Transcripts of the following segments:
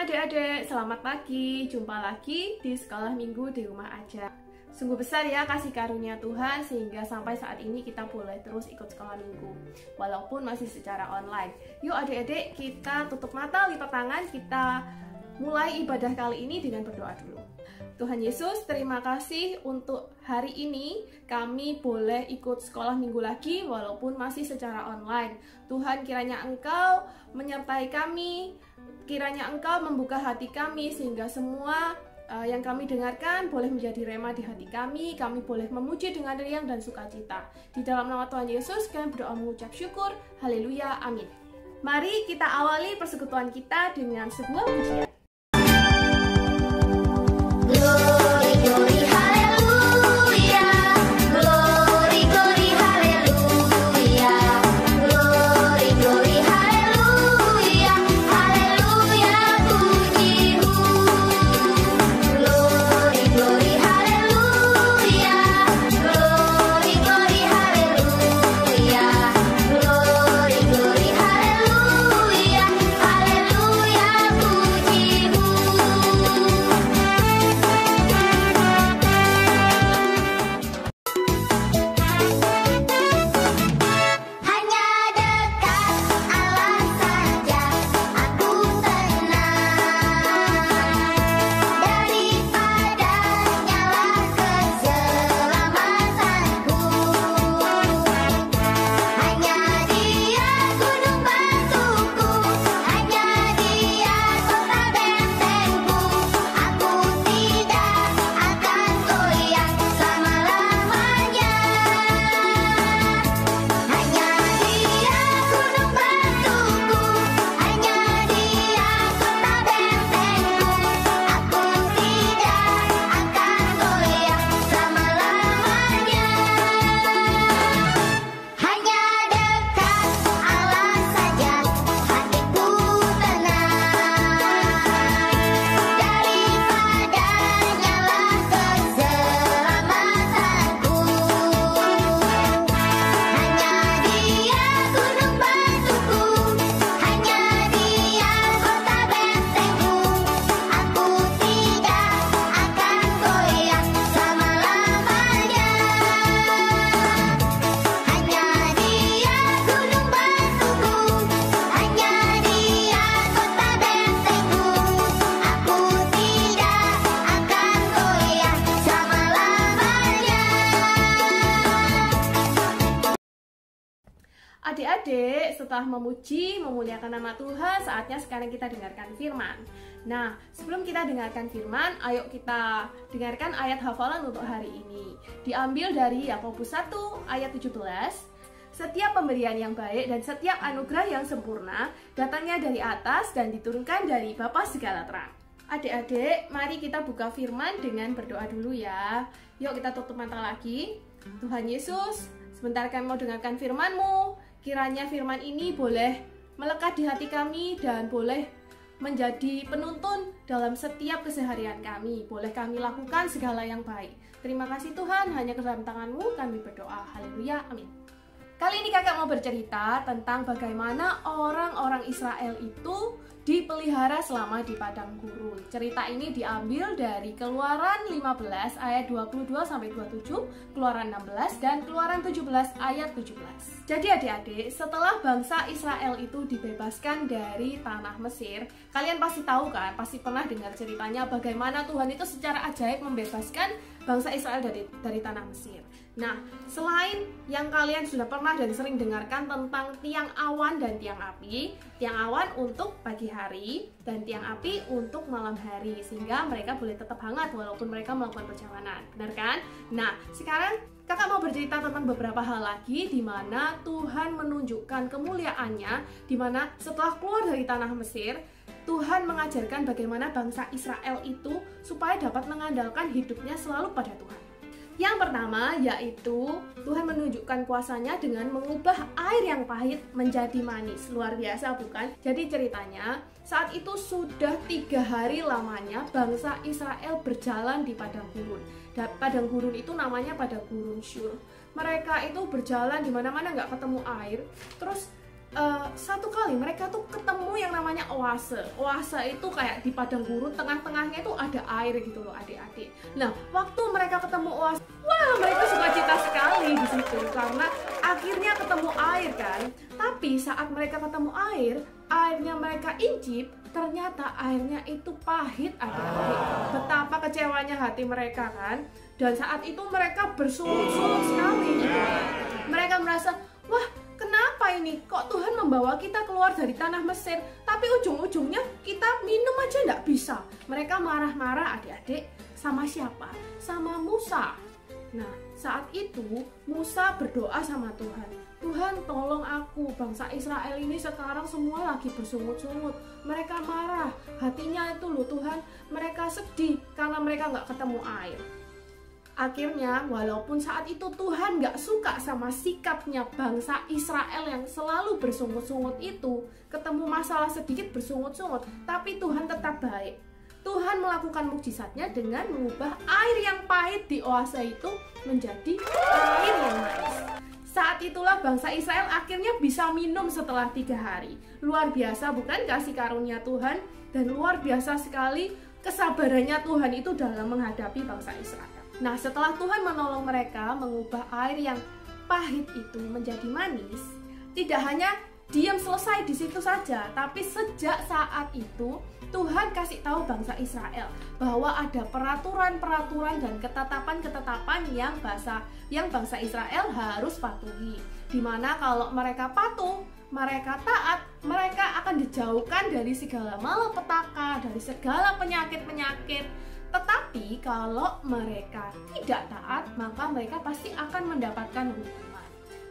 adik-adik, selamat pagi. Jumpa lagi di sekolah minggu di rumah aja. Sungguh besar ya kasih karunia Tuhan sehingga sampai saat ini kita boleh terus ikut sekolah minggu walaupun masih secara online. Yuk adik-adik, kita tutup mata, lipat tangan, kita mulai ibadah kali ini dengan berdoa dulu. Tuhan Yesus, terima kasih untuk hari ini kami boleh ikut sekolah minggu lagi walaupun masih secara online. Tuhan, kiranya Engkau menyertai kami, kiranya Engkau membuka hati kami sehingga semua yang kami dengarkan boleh menjadi rema di hati kami boleh memuji dengan riang dan sukacita. Di dalam nama Tuhan Yesus kami berdoa mengucap syukur, haleluya, amin. Mari kita awali persekutuan kita dengan sebuah pujian. Adik-adik, setelah memuji, memuliakan nama Tuhan, saatnya sekarang kita dengarkan firman. Nah, sebelum kita dengarkan firman, ayo kita dengarkan ayat hafalan untuk hari ini. Diambil dari Yakobus 1 ayat 17. Setiap pemberian yang baik dan setiap anugerah yang sempurna datangnya dari atas dan diturunkan dari Bapa segala terang. Adik-adik, mari kita buka firman dengan berdoa dulu ya. Yuk kita tutup mata lagi. Tuhan Yesus, sebentar kami mau dengarkan firman-Mu. Kiranya firman ini boleh melekat di hati kami dan boleh menjadi penuntun dalam setiap keseharian kami. Boleh kami lakukan segala yang baik. Terima kasih Tuhan, hanya ke dalam tangan-Mu kami berdoa. Haleluya, amin. Kali ini kakak mau bercerita tentang bagaimana orang-orang Israel itu dipelihara selama di padang gurun. Cerita ini diambil dari Keluaran 15 ayat 22-27, Keluaran 16 dan Keluaran 17 ayat 17. Jadi adik-adik, setelah bangsa Israel itu dibebaskan dari tanah Mesir, kalian pasti tahu kan, pasti pernah dengar ceritanya bagaimana Tuhan itu secara ajaib membebaskan bangsa Israel dari tanah Mesir. Nah, selain yang kalian sudah pernah dan sering dengarkan tentang tiang awan dan tiang api, tiang awan untuk pagi hari dan tiang api untuk malam hari, sehingga mereka boleh tetap hangat walaupun mereka melakukan perjalanan, benar kan? Nah, sekarang kakak mau bercerita tentang beberapa hal lagi di mana Tuhan menunjukkan kemuliaannya, di mana setelah keluar dari tanah Mesir, Tuhan mengajarkan bagaimana bangsa Israel itu supaya dapat mengandalkan hidupnya selalu pada Tuhan. Yang pertama yaitu Tuhan menunjukkan kuasanya dengan mengubah air yang pahit menjadi manis. Luar biasa bukan? Jadi ceritanya saat itu sudah 3 hari lamanya bangsa Israel berjalan di padang gurun. Padang gurun itu namanya padang gurun Shur. Mereka itu berjalan di mana-mana nggak ketemu air. Terus satu kali mereka tuh ketemu yang namanya oase. Oase itu kayak di padang gurun, tengah-tengahnya itu ada air gitu loh adik-adik. Nah, waktu mereka ketemu oase, wah mereka sukacita sekali di situ karena akhirnya ketemu air kan. Tapi saat mereka ketemu air, airnya mereka incip, ternyata airnya itu pahit adik-adik. Betapa kecewanya hati mereka kan. Dan saat itu mereka bersungut-sungut sekali gitu. Mereka merasa, wah kenapa ini? Kok Tuhan membawa kita keluar dari tanah Mesir, tapi ujung-ujungnya kita minum aja nggak bisa. Mereka marah-marah adik-adik. Sama siapa? Sama Musa. Nah, saat itu Musa berdoa sama Tuhan. Tuhan tolong aku, bangsa Israel ini sekarang semua lagi bersungut-sungut. Mereka marah, hatinya itu loh Tuhan, mereka sedih karena mereka nggak ketemu air. Akhirnya, walaupun saat itu Tuhan gak suka sama sikapnya bangsa Israel yang selalu bersungut-sungut itu, ketemu masalah sedikit bersungut-sungut, tapi Tuhan tetap baik. Tuhan melakukan mukjizatnya dengan mengubah air yang pahit di oase itu menjadi air yang manis. Saat itulah bangsa Israel akhirnya bisa minum setelah 3 hari. Luar biasa bukan kasih karunia Tuhan, dan luar biasa sekali kesabarannya Tuhan itu dalam menghadapi bangsa Israel. Nah, setelah Tuhan menolong mereka mengubah air yang pahit itu menjadi manis, tidak hanya diam selesai di situ saja, tapi sejak saat itu Tuhan kasih tahu bangsa Israel bahwa ada peraturan-peraturan dan ketetapan-ketetapan yang bangsa Israel harus patuhi. Dimana kalau mereka patuh, mereka taat, mereka akan dijauhkan dari segala malapetaka, dari segala penyakit-penyakit. Tetapi kalau mereka tidak taat, maka mereka pasti akan mendapatkan hukuman.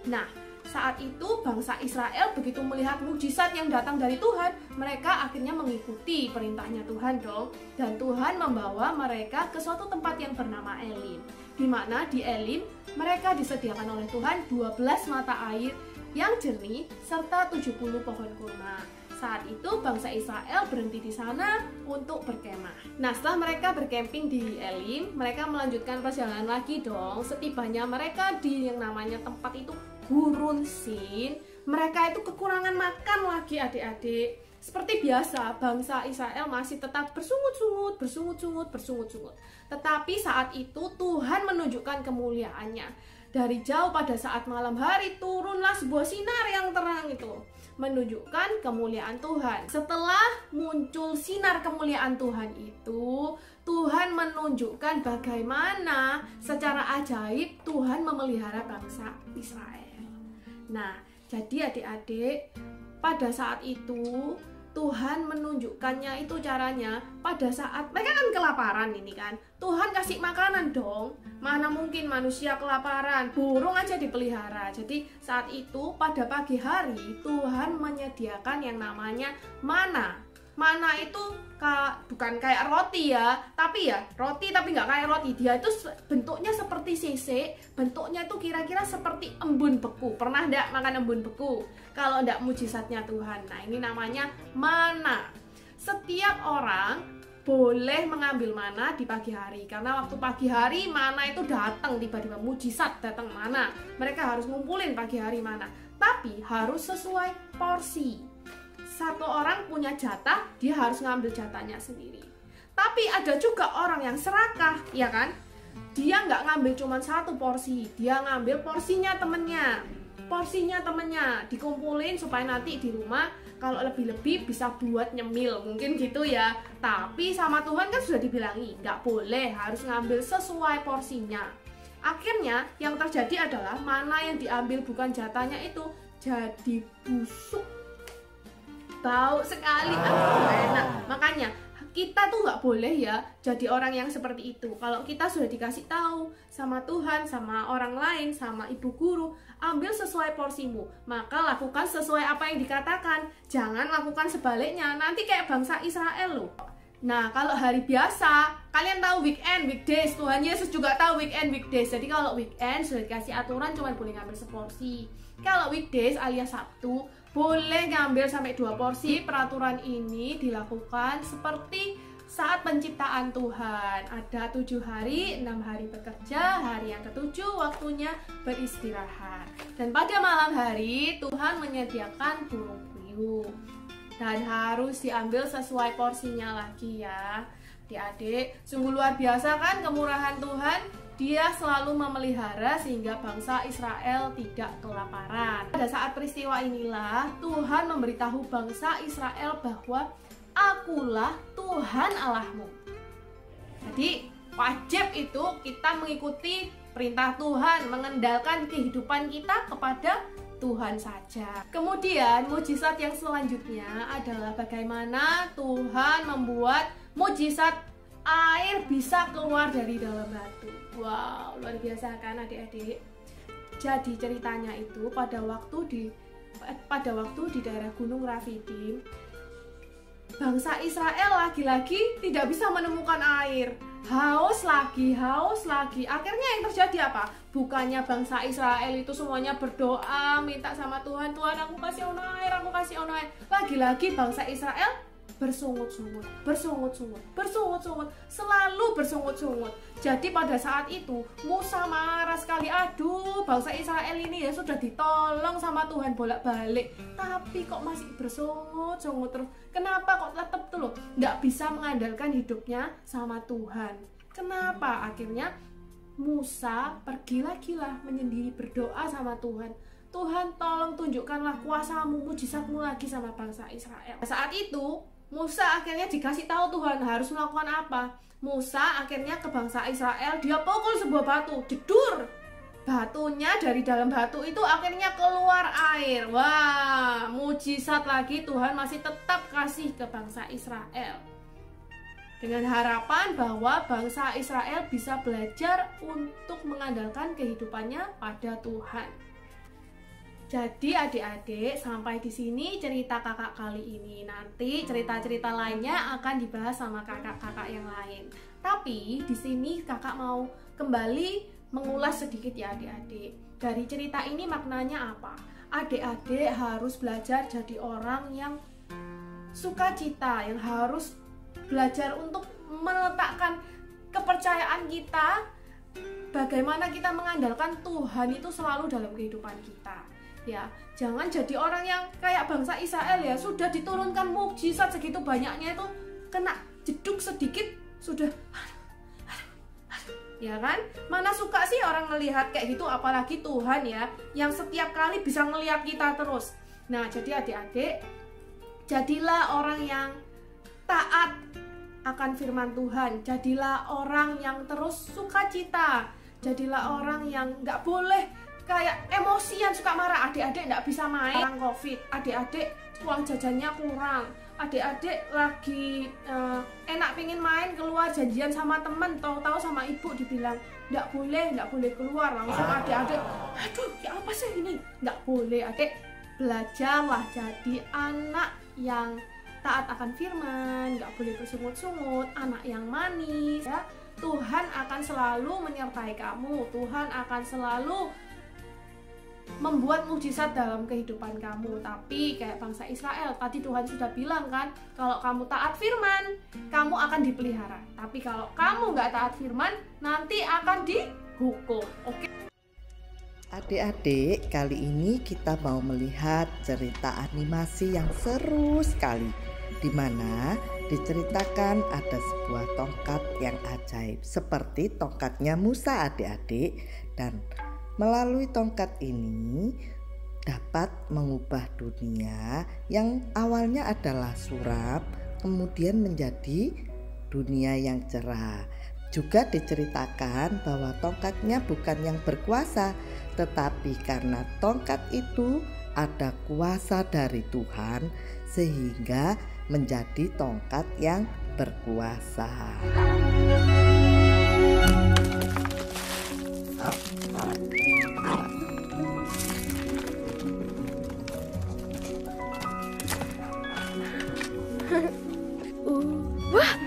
Nah, saat itu bangsa Israel begitu melihat mukjizat yang datang dari Tuhan, mereka akhirnya mengikuti perintahnya Tuhan dong. Dan Tuhan membawa mereka ke suatu tempat yang bernama Elim. Di mana di Elim mereka disediakan oleh Tuhan 12 mata air yang jernih serta 70 pohon kurma. Saat itu bangsa Israel berhenti di sana untuk berkemah. Nah, setelah mereka berkemping di Elim, mereka melanjutkan perjalanan lagi dong. Setibanya mereka di yang namanya tempat itu Gurun Sin, mereka itu kekurangan makan lagi adik-adik. Seperti biasa, bangsa Israel masih tetap bersungut-sungut. Tetapi saat itu Tuhan menunjukkan kemuliaannya. Dari jauh pada saat malam hari turunlah sebuah sinar yang terang itu, menunjukkan kemuliaan Tuhan. Setelah muncul sinar kemuliaan Tuhan itu, Tuhan menunjukkan bagaimana secara ajaib Tuhan memelihara bangsa Israel. Nah, jadi adik-adik, pada saat itu Tuhan menunjukkannya itu caranya pada saat mereka kan kelaparan ini kan. Tuhan kasih makanan dong. Mana mungkin manusia kelaparan, burung aja dipelihara. Jadi saat itu pada pagi hari Tuhan menyediakan yang namanya mana. Mana itu bukan kayak roti ya, tapi ya roti tapi nggak kayak roti. Dia itu bentuknya seperti sisik, bentuknya itu kira-kira seperti embun beku. Pernah nggak makan embun beku? Kalau nggak mujizatnya Tuhan. Nah, ini namanya mana. Setiap orang boleh mengambil mana di pagi hari, karena waktu pagi hari mana itu datang tiba-tiba, mujizat datang mana. Mereka harus ngumpulin pagi hari mana, tapi harus sesuai porsi. Satu orang punya jatah, dia harus ngambil jatahnya sendiri. Tapi ada juga orang yang serakah, ya kan? Dia nggak ngambil cuma satu porsi, dia ngambil porsinya temennya. Porsinya temennya dikumpulin supaya nanti di rumah kalau lebih-lebih bisa buat nyemil, mungkin gitu ya. Tapi sama Tuhan kan sudah dibilangi, nggak boleh, harus ngambil sesuai porsinya. Akhirnya yang terjadi adalah mana yang diambil bukan jatahnya itu jadi busuk. Bau sekali, enak. Makanya kita tuh nggak boleh ya jadi orang yang seperti itu. Kalau kita sudah dikasih tahu sama Tuhan, sama orang lain, sama ibu guru, ambil sesuai porsimu, maka lakukan sesuai apa yang dikatakan. Jangan lakukan sebaliknya, nanti kayak bangsa Israel loh. Nah, kalau hari biasa, kalian tahu weekend, weekdays, Tuhan Yesus juga tahu weekend, weekdays. Jadi kalau weekend sudah dikasih aturan cuma boleh ngambil seporsi. Kalau weekdays alias Sabtu boleh ngambil sampai 2 porsi. Peraturan ini dilakukan seperti saat penciptaan Tuhan. Ada 7 hari, 6 hari bekerja, hari yang ketujuh waktunya beristirahat. Dan pada malam hari Tuhan menyediakan burung puyuh. Dan harus diambil sesuai porsinya lagi ya. Adik-adik, sungguh luar biasa kan kemurahan Tuhan? Dia selalu memelihara sehingga bangsa Israel tidak kelaparan. Pada saat peristiwa inilah Tuhan memberitahu bangsa Israel bahwa Akulah Tuhan Allahmu. Jadi wajib itu kita mengikuti perintah Tuhan, mengendalikan kehidupan kita kepada Tuhan saja. Kemudian mujizat yang selanjutnya adalah bagaimana Tuhan membuat mujizat air bisa keluar dari dalam batu. Wow, luar biasa kan adik-adik? Jadi ceritanya itu pada waktu di daerah Gunung Rafidim, bangsa Israel lagi-lagi tidak bisa menemukan air. Haus lagi. Akhirnya yang terjadi apa? Bukannya bangsa Israel itu semuanya berdoa, minta sama Tuhan, Tuhan aku kasih air, aku kasih air. Lagi-lagi bangsa Israel bersungut-sungut, selalu bersungut-sungut. Jadi pada saat itu Musa marah sekali. Aduh, bangsa Israel ini ya sudah ditolong sama Tuhan bolak-balik, tapi kok masih bersungut-sungut terus. Kenapa kok tetap tuh loh nggak bisa mengandalkan hidupnya sama Tuhan? Kenapa? Akhirnya Musa pergi lagi lah menyendiri berdoa sama Tuhan. Tuhan tolong tunjukkanlah kuasamu, mujizatmu lagi sama bangsa Israel. Saat itu Musa akhirnya dikasih tahu Tuhan harus melakukan apa. Musa akhirnya ke bangsa Israel, dia pukul sebuah batu, jedur. Batunya dari dalam batu itu akhirnya keluar air. Wah, mujizat lagi Tuhan masih tetap kasih ke bangsa Israel. Dengan harapan bahwa bangsa Israel bisa belajar untuk mengandalkan kehidupannya pada Tuhan. Jadi adik-adik, sampai di sini cerita kakak kali ini. Nanti cerita-cerita lainnya akan dibahas sama kakak-kakak yang lain. Tapi di sini kakak mau kembali mengulas sedikit ya adik-adik. Dari cerita ini maknanya apa? Adik-adik harus belajar jadi orang yang sukacita, yang harus belajar untuk meletakkan kepercayaan kita, bagaimana kita mengandalkan Tuhan itu selalu dalam kehidupan kita. Ya, jangan jadi orang yang kayak bangsa Israel ya, sudah diturunkan mukjizat segitu banyaknya itu kena jeduk sedikit sudah ya kan? Mana suka sih orang melihat kayak gitu, apalagi Tuhan ya yang setiap kali bisa melihat kita terus. Nah, jadi adik-adik, jadilah orang yang taat akan firman Tuhan, jadilah orang yang terus sukacita, jadilah orang yang nggak boleh kayak emosian suka marah. Adik-adik nggak bisa main orang COVID, adik-adik uang jajannya kurang, adik-adik lagi enak pingin main keluar janjian sama temen, tahu-tahu sama ibu dibilang nggak boleh keluar, langsung adik-adik aduh ya apa sih ini, nggak boleh. Adik belajarlah jadi anak yang taat akan firman, nggak boleh bersungut-sungut, anak yang manis ya. Tuhan akan selalu menyertai kamu, Tuhan akan selalu membuat mujizat dalam kehidupan kamu. Tapi kayak bangsa Israel, tadi Tuhan sudah bilang kan, kalau kamu taat firman, kamu akan dipelihara. Tapi kalau kamu nggak taat firman, nanti akan dihukum. Oke? Adik-adik, kali ini kita mau melihat cerita animasi yang seru sekali, di mana diceritakan ada sebuah tongkat yang ajaib seperti tongkatnya Musa adik-adik, dan melalui tongkat ini dapat mengubah dunia yang awalnya adalah suram kemudian menjadi dunia yang cerah. Juga diceritakan bahwa tongkatnya bukan yang berkuasa, tetapi karena tongkat itu ada kuasa dari Tuhan sehingga menjadi tongkat yang berkuasa. Wah.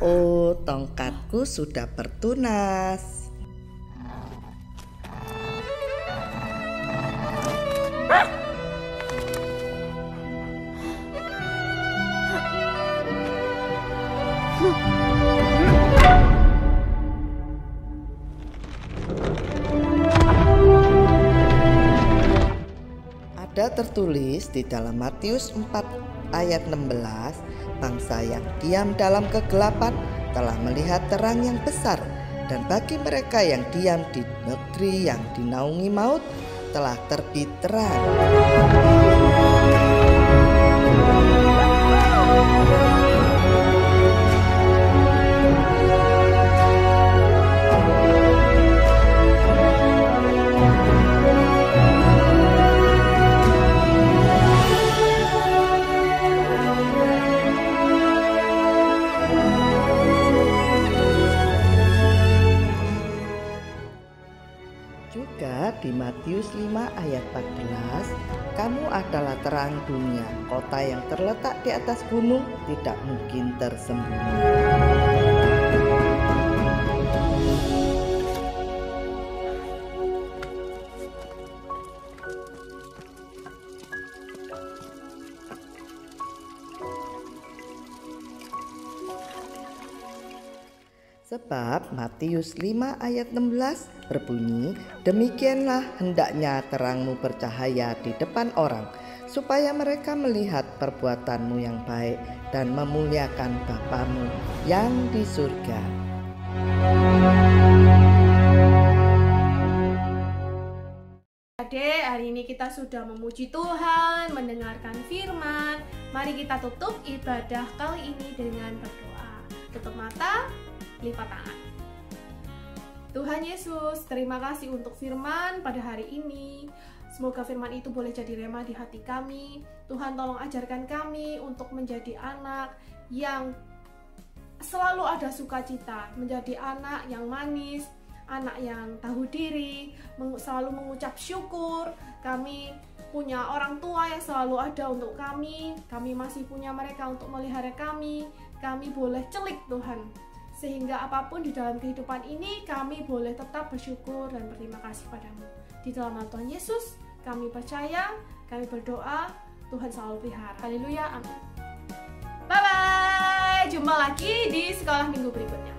Oh, tongkatku sudah bertunas. Ada tertulis di dalam Matius 4 ayat 16, bangsa yang diam dalam kegelapan telah melihat terang yang besar, dan bagi mereka yang diam di negeri yang dinaungi maut telah terbit terang. Juga di Matius 5 ayat 14, kamu adalah terang dunia, kota yang terletak di atas gunung tidak mungkin tersembunyi. Sebab Matius 5 ayat 16 berbunyi, demikianlah hendaknya terangmu bercahaya di depan orang, supaya mereka melihat perbuatanmu yang baik dan memuliakan Bapamu yang di surga. Adik, hari ini kita sudah memuji Tuhan, mendengarkan firman. Mari kita tutup ibadah kali ini dengan berdoa. Tutup mata, lipat tangan. Tuhan Yesus, terima kasih untuk firman pada hari ini. Semoga firman itu boleh jadi rema di hati kami. Tuhan, tolong ajarkan kami untuk menjadi anak yang selalu ada sukacita, menjadi anak yang manis, anak yang tahu diri, selalu mengucap syukur. Kami punya orang tua yang selalu ada untuk kami masih punya mereka untuk melihara kami boleh celik Tuhan. Sehingga apapun di dalam kehidupan ini kami boleh tetap bersyukur dan berterima kasih padamu. Di dalam nama Tuhan Yesus kami percaya, kami berdoa, Tuhan selalu pelihara. Haleluya, amin. Bye bye, jumpa lagi di sekolah minggu berikutnya.